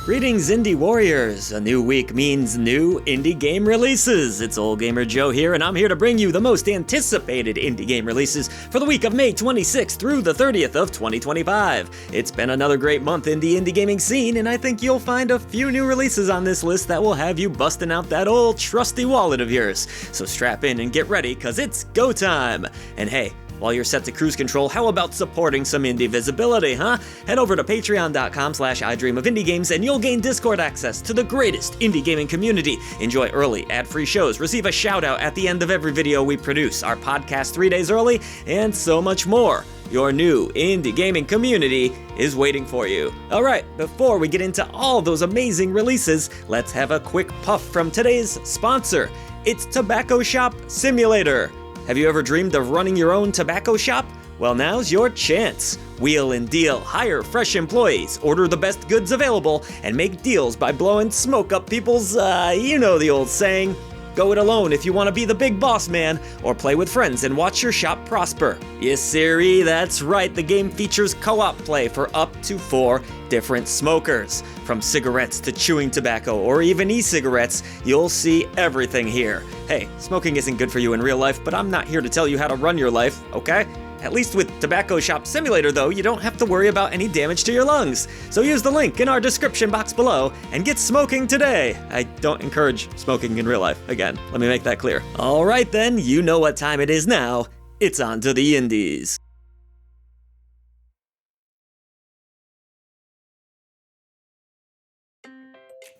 Greetings, Indie Warriors! A new week means new indie game releases. It's Old Gamer Joe here, and I'm here to bring you the most anticipated indie game releases for the week of May 26th through the 30th of 2025. It's been another great month in the indie gaming scene, and I think you'll find a few new releases on this list that will have you busting out that old trusty wallet of yours. So strap in and get ready, cause it's go time! And hey, while you're set to cruise control, how about supporting some indie visibility, huh? Head over to patreon.com/idreamofindiegames and you'll gain Discord access to the greatest indie gaming community. Enjoy early, ad-free shows, receive a shout-out at the end of every video we produce, our podcast 3 days early, and so much more. Your new indie gaming community is waiting for you. Alright, before we get into all those amazing releases, let's have a quick puff from today's sponsor. It's Tobacco Shop Simulator. Have you ever dreamed of running your own tobacco shop? Well, now's your chance. Wheel and deal, hire fresh employees, order the best goods available, and make deals by blowing smoke up people's, you know the old saying. Go it alone if you want to be the big boss man, or play with friends and watch your shop prosper. Yes, sirree, that's right, the game features co-op play for up to 4 different smokers. From cigarettes to chewing tobacco, or even e-cigarettes, you'll see everything here. Hey, smoking isn't good for you in real life, but I'm not here to tell you how to run your life, okay? At least with Tobacco Shop Simulator, though, you don't have to worry about any damage to your lungs. So use the link in our description box below and get smoking today. I don't encourage smoking in real life. Again, let me make that clear. All right then, you know what time it is now. It's on to the indies.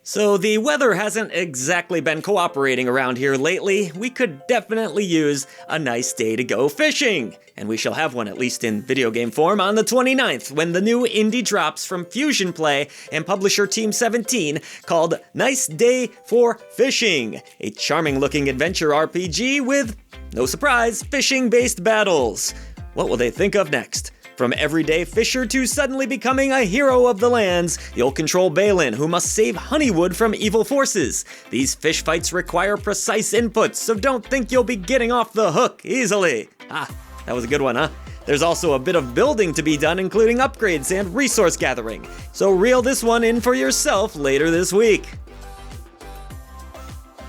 So the weather hasn't exactly been cooperating around here lately. We could definitely use a nice day to go fishing. And we shall have one, at least in video game form, on the 29th, when the new indie drops from Fusion Play and publisher Team 17 called Nice Day for Fishing, a charming-looking adventure RPG with, no surprise, fishing-based battles. What will they think of next? From everyday fisher to suddenly becoming a hero of the lands, you'll control Balin, who must save Honeywood from evil forces. These fish fights require precise inputs, so don't think you'll be getting off the hook easily. Ah, that was a good one, huh? There's also a bit of building to be done, including upgrades and resource gathering. So reel this one in for yourself later this week.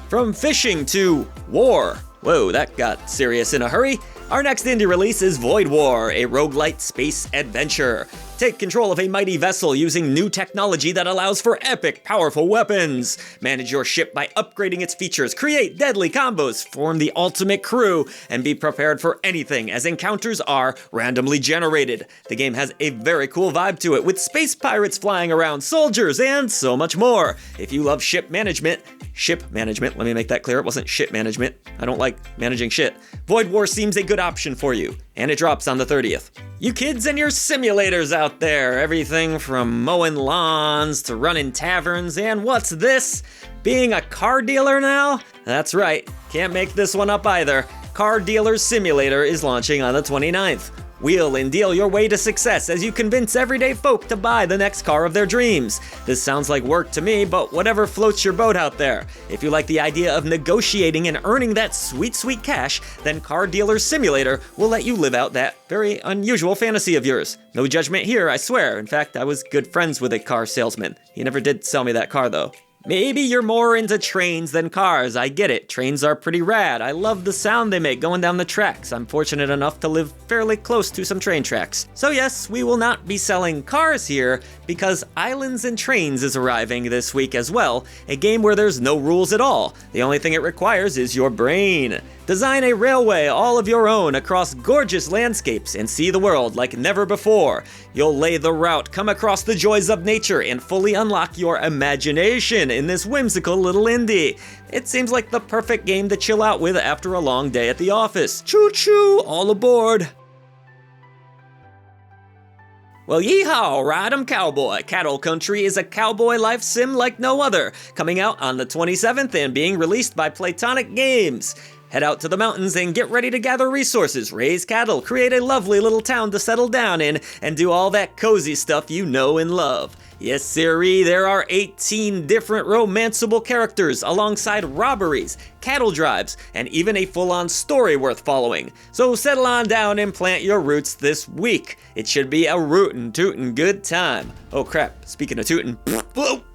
From fishing to war. Whoa, that got serious in a hurry. Our next indie release is Void War, a roguelite space adventure. Take control of a mighty vessel using new technology that allows for epic, powerful weapons. Manage your ship by upgrading its features, create deadly combos, form the ultimate crew, and be prepared for anything as encounters are randomly generated. The game has a very cool vibe to it, with space pirates flying around, soldiers, and so much more. If you love ship management, let me make that clear, it wasn't shit management. I don't like managing shit. Void War seems a good option for you, and it drops on the 30th. You kids and your simulators out there, everything from mowing lawns to running taverns, and what's this? Being a car dealer now? That's right, can't make this one up either. Car Dealer Simulator is launching on the 29th. Wheel and deal your way to success as you convince everyday folk to buy the next car of their dreams. This sounds like work to me, but whatever floats your boat out there. If you like the idea of negotiating and earning that sweet, sweet cash, then Car Dealer Simulator will let you live out that very unusual fantasy of yours. No judgment here, I swear. In fact, I was good friends with a car salesman. He never did sell me that car, though. Maybe you're more into trains than cars, I get it. Trains are pretty rad. I love the sound they make going down the tracks. I'm fortunate enough to live fairly close to some train tracks. So yes, we will not be selling cars here, because Islands and Trains is arriving this week as well, a game where there's no rules at all. The only thing it requires is your brain. Design a railway all of your own across gorgeous landscapes and see the world like never before. You'll lay the route, come across the joys of nature, and fully unlock your imagination in this whimsical little indie. It seems like the perfect game to chill out with after a long day at the office. Choo-choo, all aboard! Well, yeehaw, ride 'em cowboy. Cattle Country is a cowboy life sim like no other, coming out on the 27th and being released by Platonic Games. Head out to the mountains and get ready to gather resources, raise cattle, create a lovely little town to settle down in, and do all that cozy stuff you know and love. Yes, sirree, there are 18 different romanceable characters alongside robberies, cattle drives, and even a full-on story worth following. So settle on down and plant your roots this week. It should be a rootin' tootin' good time. Oh crap, speaking of tootin',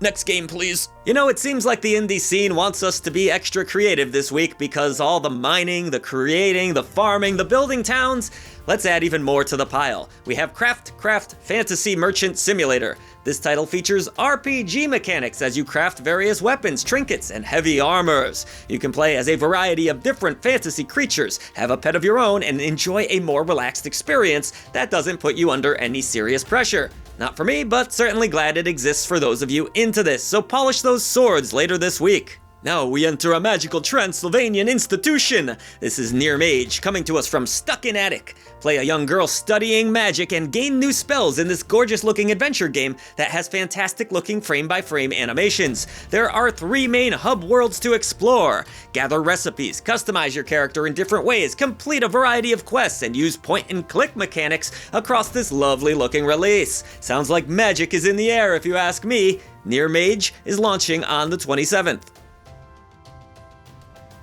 Next game, please. You know, it seems like the indie scene wants us to be extra creative this week because all the mining, the creating, the farming, the building towns, let's add even more to the pile. We have CraftCraft Fantasy Merchant Simulator. This title features RPG mechanics as you craft various weapons, trinkets, and heavy armors. You can play as a variety of different fantasy creatures, have a pet of your own, and enjoy a more relaxed experience that doesn't put you under any serious pressure. Not for me, but certainly glad it exists for those of you into this, so polish those swords later this week. Now we enter a magical Transylvanian institution. This is Near-Mage, coming to us from Stuck in Attic. Play a young girl studying magic and gain new spells in this gorgeous-looking adventure game that has fantastic-looking frame-by-frame animations. There are 3 main hub worlds to explore. Gather recipes, customize your character in different ways, complete a variety of quests, and use point-and-click mechanics across this lovely-looking release. Sounds like magic is in the air if you ask me. Near-Mage is launching on the 27th.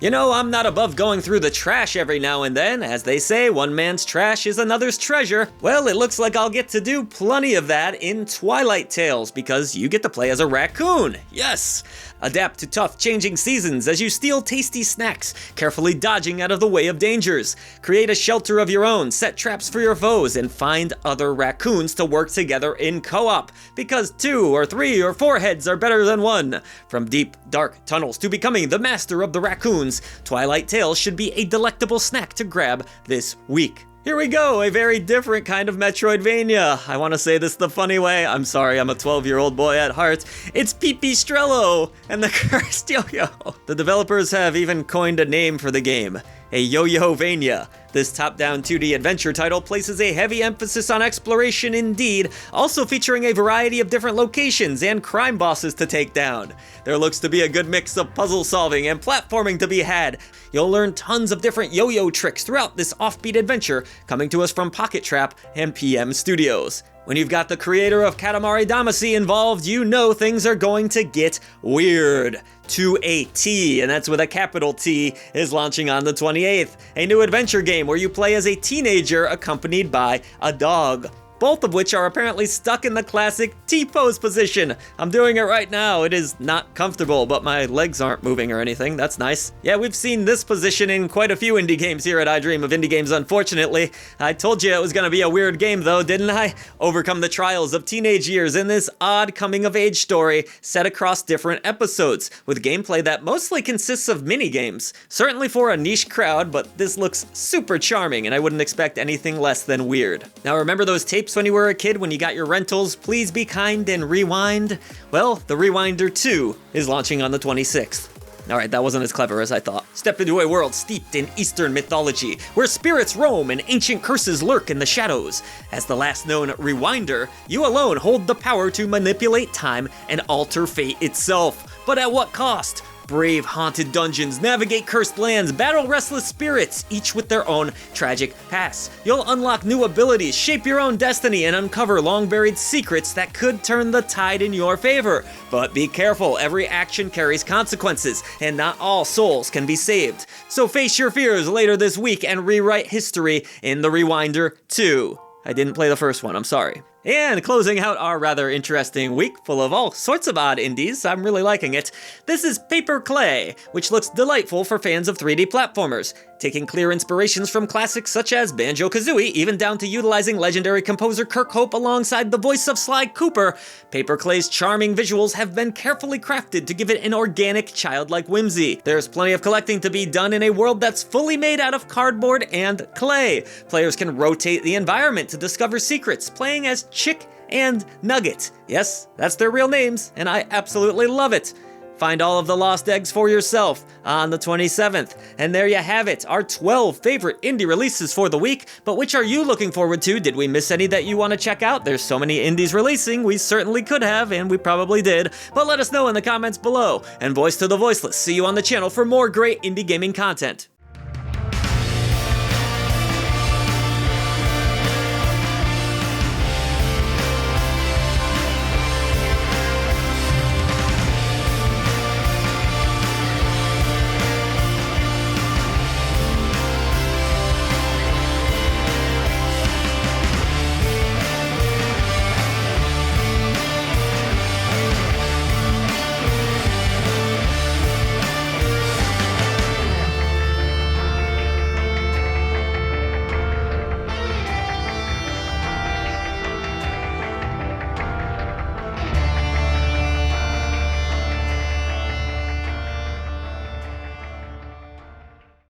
You know, I'm not above going through the trash every now and then. As they say, one man's trash is another's treasure. Well, it looks like I'll get to do plenty of that in Twilight Tails, because you get to play as a raccoon. Yes! Adapt to tough, changing seasons as you steal tasty snacks, carefully dodging out of the way of dangers. Create a shelter of your own, set traps for your foes, and find other raccoons to work together in co-op, because 2 or 3 or 4 heads are better than 1. From deep, dark tunnels to becoming the master of the raccoons, Twilight Tails should be a delectable snack to grab this week. Here we go, a very different kind of Metroidvania. I want to say this the funny way. I'm sorry, I'm a 12-year-old boy at heart. It's Pipistrello and the cursed Yoyo. The developers have even coined a name for the game, a Yo-Yo-vania. This top-down 2D adventure title places a heavy emphasis on exploration indeed, also featuring a variety of different locations and crime bosses to take down. There looks to be a good mix of puzzle solving and platforming to be had. You'll learn tons of different yo-yo tricks throughout this offbeat adventure, coming to us from Pocket Trap and PM Studios. When you've got the creator of Katamari Damacy involved, you know things are going to get weird. To a T, and that's with a capital T, is launching on the 28th. A new adventure game where you play as a teenager accompanied by a dog. Both of which are apparently stuck in the classic T-pose position. I'm doing it right now. It is not comfortable, but my legs aren't moving or anything. That's nice. Yeah, we've seen this position in quite a few indie games here at I Dream of Indie Games, unfortunately. I told you it was gonna be a weird game though, didn't I? Overcome the trials of teenage years in this odd coming-of-age story set across different episodes, with gameplay that mostly consists of mini-games. Certainly for a niche crowd, but this looks super charming, and I wouldn't expect anything less than weird. Now remember those tapes when you were a kid when you got your rentals? Please be kind and rewind. Well, the Rewinder 2 is launching on the 26th. Alright, that wasn't as clever as I thought. Step into a world steeped in Eastern mythology, where spirits roam and ancient curses lurk in the shadows. As the last known Rewinder, you alone hold the power to manipulate time and alter fate itself. But at what cost? Brave haunted dungeons, navigate cursed lands, battle restless spirits, each with their own tragic past. You'll unlock new abilities, shape your own destiny, and uncover long-buried secrets that could turn the tide in your favor. But be careful, every action carries consequences, and not all souls can be saved. So face your fears later this week and rewrite history in the Rewinder 2. I didn't play the first one, I'm sorry. And closing out our rather interesting week full of all sorts of odd indies, I'm really liking it, this is PaperKlay, which looks delightful for fans of 3D platformers. Taking clear inspirations from classics such as Banjo-Kazooie, even down to utilizing legendary composer Kirk Hope alongside the voice of Sly Cooper, PaperKlay's charming visuals have been carefully crafted to give it an organic, childlike whimsy. There's plenty of collecting to be done in a world that's fully made out of cardboard and clay. Players can rotate the environment to discover secrets, playing as Chick and Nugget. Yes, that's their real names, and I absolutely love it. Find all of the lost eggs for yourself on the 27th. And there you have it, our 12 favorite indie releases for the week. But which are you looking forward to? Did we miss any that you want to check out? There's so many indies releasing, we certainly could have, and we probably did. But let us know in the comments below. And voice to the voiceless, see you on the channel for more great indie gaming content.